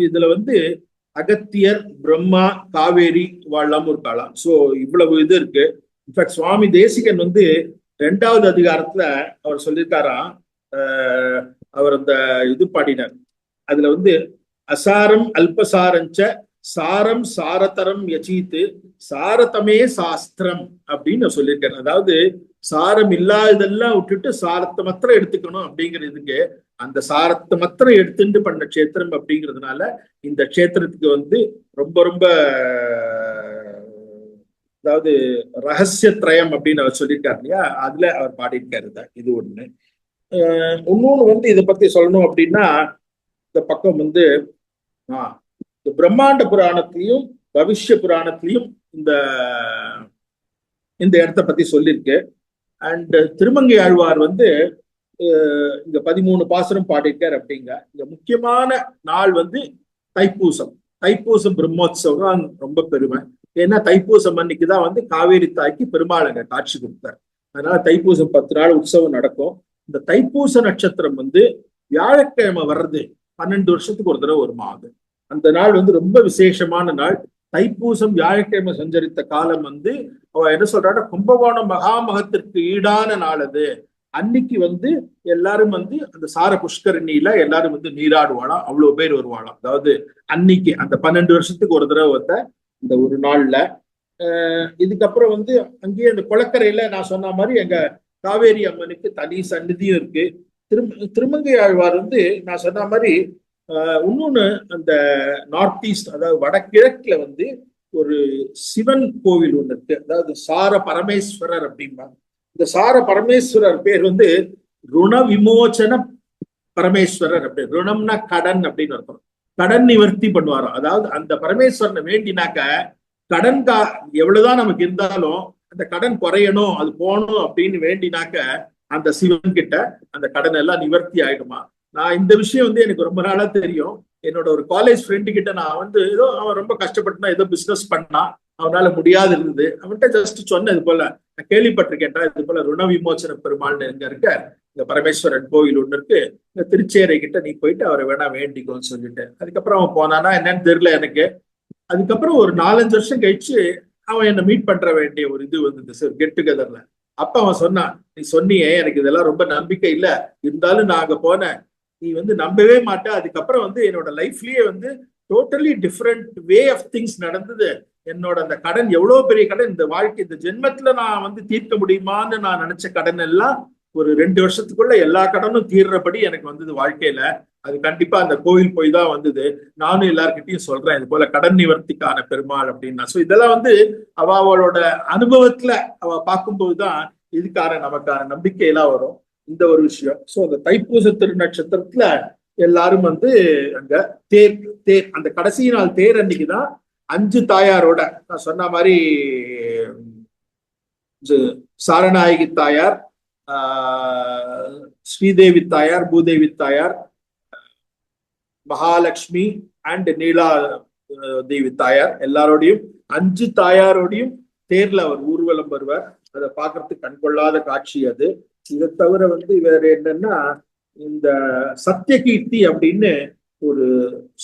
இதுல வந்து அகத்தியர், பிரம்மா, காவேரி வாழலாம் இருக்காளாம். சோ இவ்வளவு இது இருக்கு. இன்ஃபேக்ட் சுவாமி தேசிகன் வந்து 2வது அதிகாரத்துல அவர் சொல்லியிருக்காராம், அவர் அந்த இது பாடினார். அதுல வந்து அசாரம் அல்பசாரஞ்ச சாரம் சாரதரம் யசீத்து சாரதமே சாஸ்திரம் அப்படின்னு சொல்லியிருக்காரு. அதாவது சாரம் இல்லாததெல்லாம் விட்டுட்டு சாரத்தை மாத்திரம் எடுத்துக்கணும் அப்படிங்கிறதுக்கு, அந்த சாரத்தை மாத்திரம் எடுத்துட்டு பண்ண க்ஷேத்திரம் அப்படிங்கிறதுனால இந்த க்ஷேத்திரத்துக்கு வந்து ரொம்ப ரொம்ப அதாவது ரகசியத்ரயம் அப்படின்னு அவர் சொல்லியிருக்காரு இல்லையா, அதுல அவர் பாடியிருக்காரு தான். இது ஒண்ணு. இன்னொன்னு வந்து இதை பத்தி சொல்லணும் அப்படின்னா, இந்த பக்கம் வந்து இந்த பிரம்மாண்ட புராணத்திலையும் பவிஷ்ய புராணத்திலையும் இந்த இடத்த பத்தி சொல்லியிருக்கு. அண்ட் திருமங்கை ஆழ்வார் வந்து இங்க 13 பாசுரம் பாடியிருக்கார் அப்படிங்க. இங்க முக்கியமான நாள் வந்து தைப்பூசம். தைப்பூசம் பிரம்மோத்சவம் ரொம்ப பெருமை. ஏன்னா தைப்பூசம் அன்னைக்குதான் வந்து காவேரி தாய்க்கு பெருமாள் அங்க காட்சி கொடுத்தார். அதனால தைப்பூசம் 10 நாள் உற்சவம் நடக்கும். இந்த தைப்பூச நட்சத்திரம் வந்து வியாழக்கிழமை வர்றது 12 வருஷத்துக்கு ஒரு தடவை ஒரு மாதம். அந்த நாள் வந்து ரொம்ப விசேஷமான நாள். தைப்பூசம் வியாழக்கிழமை சஞ்சரித்த காலம் வந்து அவ என்ன சொல்றான்னா கும்பகோணம் மகாமகத்திற்கு ஈடான நாள் அது. அன்னைக்கு வந்து எல்லாரும் வந்து அந்த சார புஷ்கரணியில எல்லாரும் வந்து நீராடுவாளாம், அவ்வளவு பேர் வருவாளாம். அதாவது அன்னைக்கு அந்த 12 வருஷத்துக்கு ஒரு தடவை வந்த இந்த ஒரு நாள்ல. இதுக்கப்புறம் வந்து அங்கேயே அந்த குளக்கரையில நான் சொன்ன மாதிரி எங்க காவேரி அம்மனுக்கு தனி சந்நிதியும் இருக்கு. திருமங்கை ஆழ்வார் வந்து நான் சொன்ன மாதிரி இன்னொன்னு அந்த நார்த் ஈஸ்ட், அதாவது வடகிழக்குல வந்து ஒரு சிவன் கோவில் ஒண்ணு இருக்கு. அதாவது சார பரமேஸ்வரர் அப்படிம்பாங்க. இந்த சார பரமேஸ்வரர் பேர் வந்து ருண விமோச்சன பரமேஸ்வரர். அப்படி ருணம்னா கடன் அப்படின்னு அர்த்தம். கடன் நிவர்த்தி பண்ணுவாராம். அதாவது அந்த பரமேஸ்வரனை வேண்டினாக்க கடன் எவ்வளவுதான் நமக்கு இருந்தாலும் அந்த கடன் குறையணும், அது போகணும் அப்படின்னு வேண்டினாக்க அந்த சிவன் கிட்ட அந்த கடன் எல்லாம் நிவர்த்தி ஆயிடுமா. நான் இந்த விஷயம் வந்து எனக்கு ரொம்ப நாளா தெரியும். என்னோட ஒரு காலேஜ் ஃப்ரெண்டு கிட்ட நான் வந்து ஏதோ அவன் ரொம்ப கஷ்டப்பட்டுனா ஏதோ பிசினஸ் பண்ணான், அவனால முடியாது இருந்தது. அவன்கிட்ட ஜஸ்ட் சொன்னேன், இது போல நான் கேள்விப்பட்டிருக்கேன்டா, இது போல ருண விமோச்சன பெருமாள்னு இங்க இருக்க இந்த பரமேஸ்வரன் கோவில் ஒண்ணு இருக்கு, இந்த திருச்சேரை கிட்ட நீ போயிட்டு அவரை வேணா வேண்டிக்கோன்னு சொல்லிட்டு. அதுக்கப்புறம் அவன் போனானா என்னன்னு தெரியல எனக்கு. அதுக்கப்புறம் ஒரு 4-5 வருஷம் கழிச்சு அவன் என்ன மீட் பண்ற வேண்டிய ஒரு இது வந்தது சார், கெட் டுகெதர்ல. அப்ப அவன் சொன்னான், நீ சொன்னியே எனக்கு இதெல்லாம் ரொம்ப நம்பிக்கை இல்ல, இருந்தாலும் நான் அங்க போனேன், நீ வந்து நம்பவே மாட்ட. அதுக்கப்புறம் வந்து என்னோட லைஃப்லயே வந்து totally different way of things நடந்தது. என்னோட அந்த கடன் எவ்வளவு பெரிய கடன், இந்த வாழ்க்கை இந்த ஜென்மத்துல நான் வந்து தீர்க்க முடியுமான்னு நான் நினைச்ச கடன் எல்லாம் ஒரு 2 வருஷத்துக்குள்ள எல்லா கடனும் தீர்றபடி எனக்கு வந்தது வாழ்க்கையில. அது கண்டிப்பா அந்த கோவில் போய் தான் வந்தது. நானும் எல்லார்கிட்டையும் சொல்றேன், இது போல கடன் நிவர்த்திக்கான பெருமாள் அப்படின்னா. சோ இதெல்லாம் வந்து அவளோட அனுபவத்துல அவ பார்க்கும்போதுதான் இதுக்கான நமக்கான நம்பிக்கையெல்லாம் வரும். இந்த ஒரு விஷயம். சோ அந்த தைப்பூச திருநட்சத்திரத்துல எல்லாரும் வந்து அங்க தேர் தேர் அந்த கடைசி நாள் தேர் அன்னைக்குதான் 5 தாயாரோட நான் சொன்ன மாதிரி சாரநாயகி தாயார், ஸ்ரீதேவி தாயார், பூதேவி தாயார், மகாலட்சுமி அண்ட் நீலா தேவி தாயார் எல்லாரோடையும் 5 தாயாரோடையும் தேர்ல அவர் ஊர்வலம் வருவார். அதை பார்க்கறதுக்கு கண்கொள்ளாத காட்சி அது. இதை தவிர வந்து வேற என்னன்னா, இந்த சத்தியகீர்த்தி அப்படின்னு ஒரு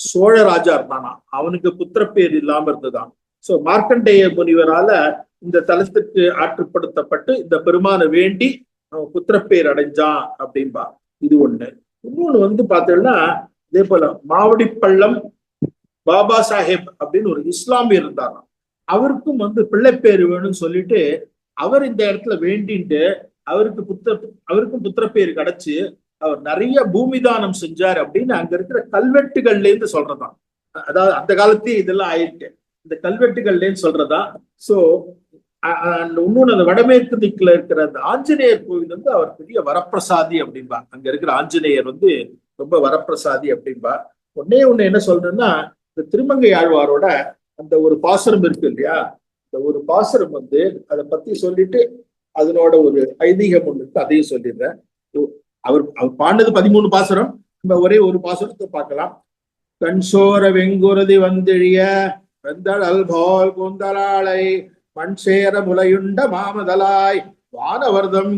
சோழ ராஜா இருந்தானா, அவனுக்கு புத்திர பேர் இல்லாம இருந்ததான். சோ மார்க்கண்டேய முனிவரால இந்த தலத்துக்கு ஆற்றுப்படுத்தப்பட்டு இந்த பெருமானை வேண்டி அவன் புத்திர பேர் அடைஞ்சான் அப்படின்பா. இது ஒண்ணு. இன்னொன்னு வந்து பார்த்தோம்னா, இதே போல மாவடிப்பள்ளம் பாபா சாஹேப் அப்படின்னு ஒரு இஸ்லாமியர் இருந்தாராம். அவருக்கும் வந்து பிள்ளைப்பேர் வேணும்னு சொல்லிட்டு அவர் இந்த இடத்துல வேண்டிட்டு அவருக்கும் புத்திர பேர் கிடைச்சு அவர் நிறைய பூமி தானம் செஞ்சார் அப்படின்னு அங்க இருக்கிற கல்வெட்டுகள்ல இருந்து சொல்றதான். அதாவது அந்த காலத்தையே இதெல்லாம் ஆயிருக்கு, இந்த கல்வெட்டுகள்ல இருந்து சொல்றதா. சோ இன்னொன்னு அந்த வடமேற்கு திக்குல இருக்கிற அந்த ஆஞ்சநேயர் கோவில் வந்து அவர் பெரிய வரப்பிரசாதி அப்படின்பா. அங்க இருக்கிற ஆஞ்சநேயர் வந்து ரொம்ப வரப்பிரசாதி அப்படின்பா. ஒன்னே ஒண்ணு என்ன சொல்றேன்னா, இந்த திருமங்கை ஆழ்வாரோட அந்த ஒரு பாசுரம் இருக்கு இல்லையா, இந்த ஒரு பாசுரம் வந்து அதை பத்தி சொல்லிட்டு அதனோட ஒரு ஐதீகம் ஒண்ணு இருக்கு, அதையும் சொல்லிடுறேன். அவர் பாண்டது 13 பாசுரம், நம்ம ஒரே ஒரு பாசுரத்தை பார்க்கலாம். கண்சோர வெங்குருதி வந்தெழிய வெந்தழல் போல் கூந்தலாளை மண் சேர முலையுண்ட மாமதலாய் வானவர்தம்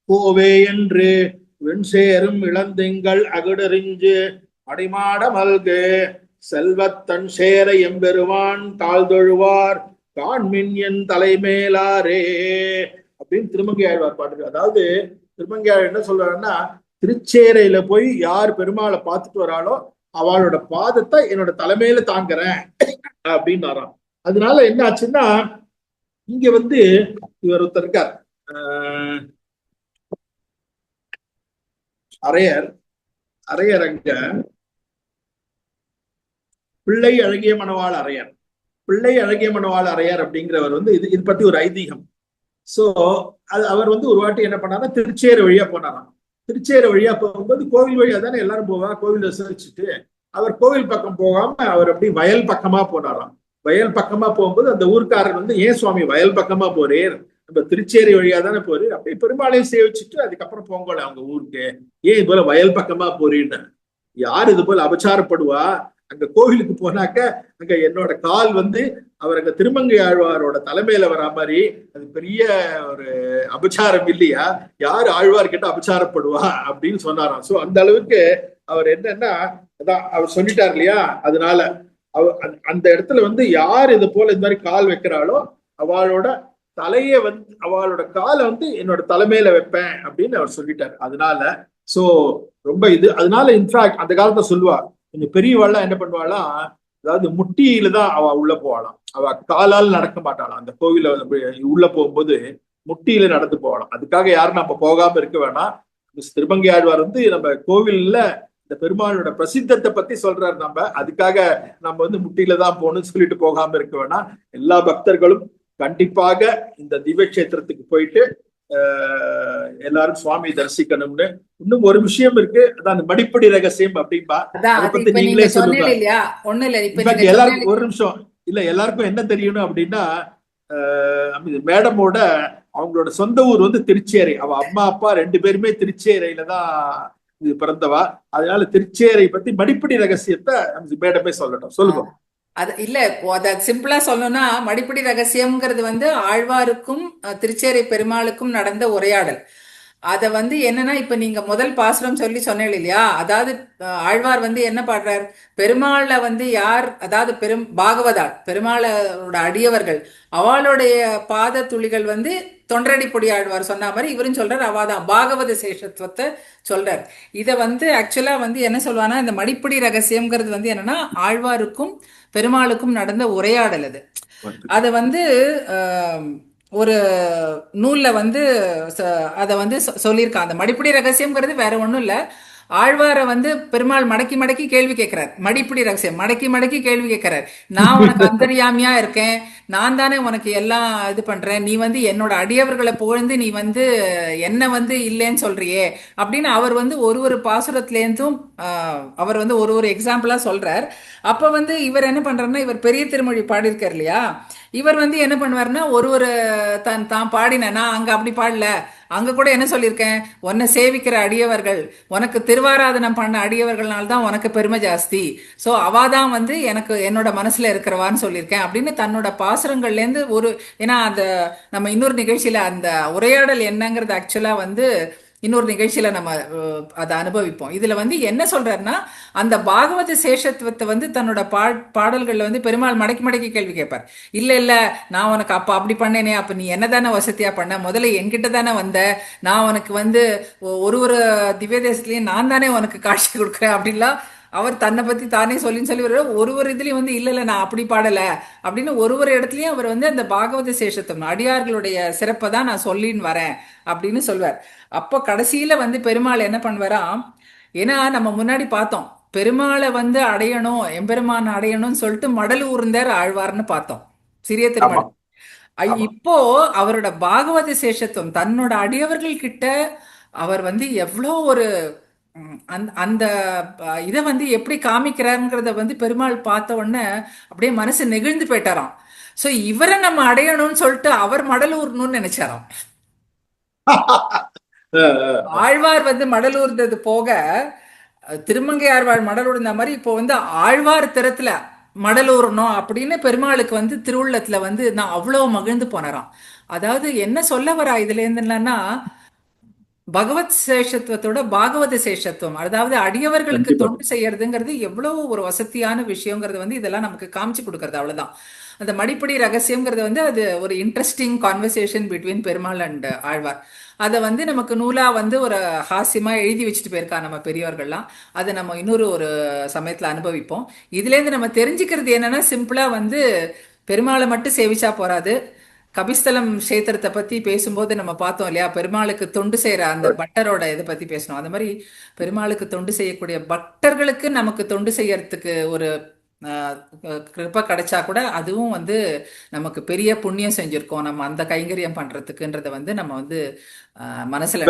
கோவே என்று வெண்சேரும் இளந்திங்கள் அகுடறிஞ்சு அடிமாட மல்கு செல்வத்தன் சேர எம்பெருமான் தாழ்தொழுவார் காண்மின் என் தலைமேலாரே அப்படின்னு திருமங்கை ஆழ்வார் பாட்டு. அதாவது திருமங்கை ஆழ்வார் என்ன சொல்றாருன்னா, திருச்சேரையில போய் யார் பெருமாளை பார்த்துட்டு வராளோ அவளோட பாதத்தை என்னோட தலைமையில தாங்குறேன் அப்படின்னாராம். அதனால என்ன ஆச்சுன்னா, இங்க வந்து இவர் ஒருத்தர் இருக்கார், அரையர். அங்க பிள்ளை அழகிய மணவாள் அரையர். பிள்ளை அழகிய மணவாள் அரையர் அப்படிங்கிறவர் வந்து இது பத்தி ஒரு ஐதீகம். சோ அவர் வந்து ஒரு வாட்டி என்ன பண்ணாரா, திருச்சேரை வழியா போனாராம். திருச்சேரை வழியா போகும்போது கோவில் வழியா தானே எல்லாரும் போவா, கோவில் விசாரிச்சுட்டு அவர் கோவில் பக்கம் போகாம அவர் அப்படி வயல் பக்கமா போனாராம். வயல் பக்கமா போகும்போது அந்த ஊர்க்காரர் வந்து, ஏன் சுவாமி வயல் பக்கமா போறீர், நம்ம திருச்சேரி வழியா தானே போறீர், அப்படியே பெருமாளையும் சேவிச்சுட்டு அதுக்கப்புறம் போங்கல அவங்க ஊருக்கு, ஏன் இது போல வயல் பக்கமா போறீன்னு. யார் இது போல அபச்சாரப்படுவா? அங்க கோவிலுக்கு போனாக்க அங்க என்னோட கால் வந்து அவர் அங்க திருமங்கை ஆழ்வாரோட தலைமையில வரா மாதிரி அது பெரிய ஒரு அபச்சாரம் இல்லையா? யாரு ஆழ்வார் கிட்ட அபச்சாரப்படுவா அப்படின்னு சொன்னாராம். சோ அந்த அளவுக்கு அவர் என்னன்னா, அதான் அவர் சொல்லிட்டார் இல்லையா, அதனால அந்த இடத்துல வந்து யார் இது போல இந்த மாதிரி கால் வைக்கிறாளோ அவளோட தலையை வந்து அவளோட காலை வந்து என்னோட தலைமையில வைப்பேன் அப்படின்னு அவர் சொல்லிட்டாரு. அதனால சோ ரொம்ப இது அதனால இன்ஃபேக்ட் அந்த காலத்துல சொல்லுவா, கொஞ்சம் பெரியவாள்லாம் என்ன பண்ணுவாளாம், அதாவது முட்டியில தான் அவ உள்ள போவாளாம், அவ காலால் நடக்க மாட்டாளாம். அந்த கோவில உள்ள போகும்போது முட்டியில நடந்து போகலாம். அதுக்காக யாரும் நம்ம போகாம இருக்க வேணாம். திருமங்கை ஆழ்வார் வந்து நம்ம கோவில்ல இந்த பெருமாளோட பிரசித்தத்தை பத்தி சொல்றாரு. நம்ம அதுக்காக நம்ம வந்து முட்டியில தான் போகணும்னு சொல்லிட்டு போகாம இருக்க வேணாம். எல்லா பக்தர்களும் கண்டிப்பாக இந்த திவ்ய கஷேத்திரத்துக்கு போயிட்டு எல்லாரும் சுவாமி தரிசிக்கணும்னு. இன்னும் ஒரு விஷயம் இருக்கு, அதான் அந்த மடிப்படி ரகசியம் அப்படின்பா. அதை பத்தி நீங்களே சொல்லுங்க. எல்லாருக்கும் ஒரு நிமிஷம் இல்ல, எல்லாருக்கும் என்ன தெரியணும் அப்படின்னா, மேடமோட அவங்களோட சொந்த ஊர் வந்து திருச்சேரை. அவ அம்மா அப்பா 2 பேருமே திருச்சேரையில தான் இது பிறந்தவா. அதனால திருச்சேரை பத்தி மடிப்படி ரகசியத்தை மேடமே சொல்லட்டும். சொல்லுங்க. அது இல்ல, அத சிம்பிளா சொல்லணும்னா மடிப்படி ரகசியம்ங்கிறது வந்து ஆழ்வாருக்கும் திருச்சேரை பெருமாளுக்கும் நடந்த உரையாடல். அத வந்து என்னன்னா, இப்ப நீங்க முதல் பாசுரம் சொல்லி சொன்னீங்க இல்லையா, அதாவது ஆழ்வார் வந்து என்ன பாடுறார், பெருமாளை வந்து யார், அதாவது பாகவதாள் பெருமாளோட அடியவர்கள் அவளுடைய பாத துளிகள் வந்து தொண்டரடிப்பொடி ஆழ்வார் சொன்ன மாதிரி இவரும் சொல்றார், அவாதான் பாகவத சேஷத்துவத்தை சொல்றார். இதை வந்து ஆக்சுவலா வந்து என்ன சொல்லுவானா, இந்த மடிப்படி ரகசியம்ங்கிறது வந்து என்னன்னா ஆழ்வாருக்கும் பெருமாளுக்கும் நடந்த உரையாடல். அது வந்து ஒரு நூல்ல வந்து அதை வந்து சொல்லியிருக்கான். அந்த மடிப்படி ரகசியம்ங்கிறது வேற ஒன்றும் இல்லை, ஆழ்வாரை வந்து பெருமாள் மடக்கி மடக்கி கேள்வி கேட்கிறார். மடிப்படி ரகசியம் மடக்கி மடக்கி கேள்வி கேட்கிறார். நான் உனக்கு அந்தரியாமியா இருக்கேன், நான் தானே உனக்கு எல்லாம் இது பண்றேன், நீ வந்து என்னோட அடியவர்களை புகழ்ந்து நீ வந்து என்ன வந்து இல்லைன்னு சொல்றியே அப்படின்னு அவர் வந்து ஒரு பாசுரத்திலேருந்தும் அவர் வந்து ஒரு எக்ஸாம்பிளா சொல்றார். அப்ப வந்து இவர் என்ன பண்றாருன்னா, இவர் பெரிய திருமொழி பாடியிருக்கார் இல்லையா, இவர் வந்து என்ன பண்ணுவாருன்னா ஒரு தான் பாடின, நான் அங்க அப்படி பாடல, அங்க கூட என்ன சொல்லியிருக்கேன், உன்னை சேவிக்கிற அடியவர்கள், உனக்கு திருவாராதனம் பண்ண அடியவர்கள்னால்தான் உனக்கு பெருமை ஜாஸ்தி, ஸோ அவாதான் வந்து எனக்கு என்னோட மனசுல இருக்கிறவான்னு சொல்லியிருக்கேன் அப்படின்னு தன்னோட பாசுரங்கள்லேருந்து ஏன்னா அந்த நம்ம இன்னொரு நிகழ்ச்சியில அந்த உரையாடல் என்னங்கிறது ஆக்சுவலா வந்து இன்னொரு நிகழ்ச்சியில நம்ம அதை அனுபவிப்போம். இதுல வந்து என்ன சொல்றாருன்னா, அந்த பாகவத சேஷத்துவத்தை வந்து தன்னோட பாடல்கள்ல வந்து பெருமாள் மடக்கி மடக்கி கேள்வி கேட்பார். இல்ல நான் உனக்கு அப்ப அப்படி பண்ணேனே, அப்ப நீ என்ன தானே வசதியா பண்ண, முதல்ல என்கிட்ட தானே வந்த, நான் உனக்கு வந்து ஒரு திவ்ய தேசத்துலயும் நான் தானே உனக்கு காட்சி கொடுக்குறேன் அப்படின்லாம் அவர் தன்னை பத்தி தானே சொல்லி ஒரு இதுலயும் வந்து இல்ல நான் அப்படி பாடல அப்படின்னு ஒரு இடத்துலயும் அவர் வந்து அந்த பாகவத சேஷத்துவம் அடியார்களுடைய சிறப்பை தான் நான் சொல்லின்னு வரேன் அப்படின்னு சொல்வார். அப்போ கடைசியில வந்து பெருமாள் என்ன பண்ணுவாராம், ஏன்னா நம்ம முன்னாடி பார்த்தோம் பெருமாளை வந்து அடையணும், எம்பெருமான் அடையணும்னு சொல்லிட்டு மடல் ஊர்ந்தார் ஆழ்வார்னு பார்த்தோம் சிறிய திருமணம். இப்போ அவரோட பாகவத சேஷத்துவம் தன்னோட அடியவர்கள் கிட்ட அவர் வந்து எவ்வளோ ஒரு அந்த இதை வந்து எப்படி காமிக்கிறாருங்கிறத வந்து பெருமாள் பார்த்த உடனே அப்படியே மனசு நெகிழ்ந்து போயிட்டாராம். ஸோ இவரை நம்ம அடையணும்னு சொல்லிட்டு அவர் மடலூர்னு நினைச்சாராம். ஆழ்வார் வந்து மடலூர்ந்தது போக திருமங்கை ஆழ்வார் மடலூர்ந்த மாதிரி இப்போ வந்து ஆழ்வார் திறத்துல மடலூரணும் அப்படின்னு பெருமாளுக்கு வந்து திருவுள்ளத்துல வந்து நான் அவ்வளவு மகிழ்ந்து போனாராம். அதாவது என்ன சொல்ல வரா இதுல இருந்துன்னா, பகவத் சேஷத்துவத்தோட பாகவத சேஷத்துவம், அதாவது அடியவர்களுக்கு தொண்டு செய்யறதுங்கிறது எவ்வளவு ஒரு வசதியான விஷயங்கிறது வந்து இதெல்லாம் நமக்கு காமிச்சு கொடுக்கறது. அவ்வளவுதான். அந்த மடிப்படி ரகசியம்ங்கிறது வந்து அது ஒரு interesting conversation between Perumal and Alvar. அதை வந்து நமக்கு நூலா வந்து ஒரு ஹாஸ்யமா எழுதி வச்சுட்டு போயிருக்கா நம்ம பெரியவர்கள்லாம். அதை நம்ம ஒரு சமயத்துல அனுபவிப்போம். இதுலேருந்து நம்ம தெரிஞ்சுக்கிறது என்னன்னா, சிம்பிளா வந்து பெருமாளை மட்டும் சேவிச்சா போறாது. கபிஸ்தலம் கஷேத்திரத்தை பத்தி பேசும்போது நம்ம பார்த்தோம் இல்லையா, பெருமாளுக்கு தொண்டு செய்யற அந்த பட்டரோட இதை பத்தி பேசணும். அந்த மாதிரி பெருமாளுக்கு தொண்டு செய்யக்கூடிய பக்தர்களுக்கு நமக்கு தொண்டு செய்யறதுக்கு ஒரு கிருப்பை கிடைச்சா கூட அதுவும் வந்து நமக்கு பெரிய புண்ணியம் செஞ்சிருக்கோம் நம்ம அந்த கைங்கரியம் பண்றதுக்குன்றத வந்து நம்ம வந்து மனசுல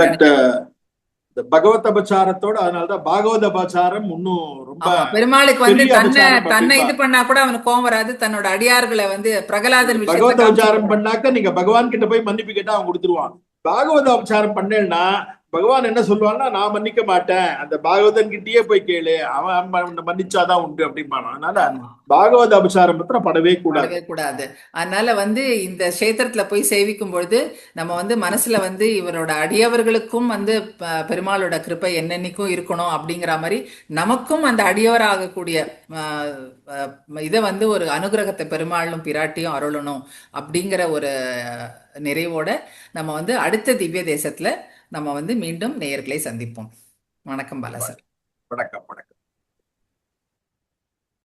பகவத் அபச்சாரத்தோட, அதனாலதான் பாகவத அபச்சாரம் இன்னும் ரொம்ப பெருமாளுக்கு வந்து தன்னை இது பண்ணா கூட அவனுக்கு கோவம் வராது. தன்னோட அடியார்களை வந்து பிரகலாதன் பகவத் அபச்சாரம் பண்ணாக்க நீங்க பகவான் கிட்ட போய் மன்னிப்பு கேட்டா அவன் கொடுத்துருவான். பாகவத அபச்சாரம் பண்ணேன்னா பகவான் என்ன சொல்லுவான்னா, நான் மன்னிக்க மாட்டேன், அந்த பாகவதன் கிட்டயே போய் கேளு, அவன் மன்னிச்சாதான் உண்டு அப்படிம்பான். அதனால ஆமா, பாகவத அபிசாரம் பத்திரம் படவே கூடாது. படவே கூடாது. அதனால வந்து இந்த கஷேத்திரத்துல போய் சேவிக்கும் பொழுது நம்ம வந்து மனசுல வந்து இவரோட அடியவர்களுக்கும் வந்து பெருமாளோட கிருபை என்னென்னைக்கும் இருக்கணும் அப்படிங்கிற மாதிரி நமக்கும் அந்த அடியவராகக்கூடிய இதை வந்து ஒரு அனுகிரகத்தை பெருமாளும் பிராட்டியும் அருளணும் அப்படிங்கிற ஒரு நிறைவோட நம்ம வந்து அடுத்த திவ்ய தேசத்துல நம்ம வந்து மீண்டும் நேயர்களை சந்திப்போம். வணக்கம் பாலா சார். வணக்கம், வணக்கம்.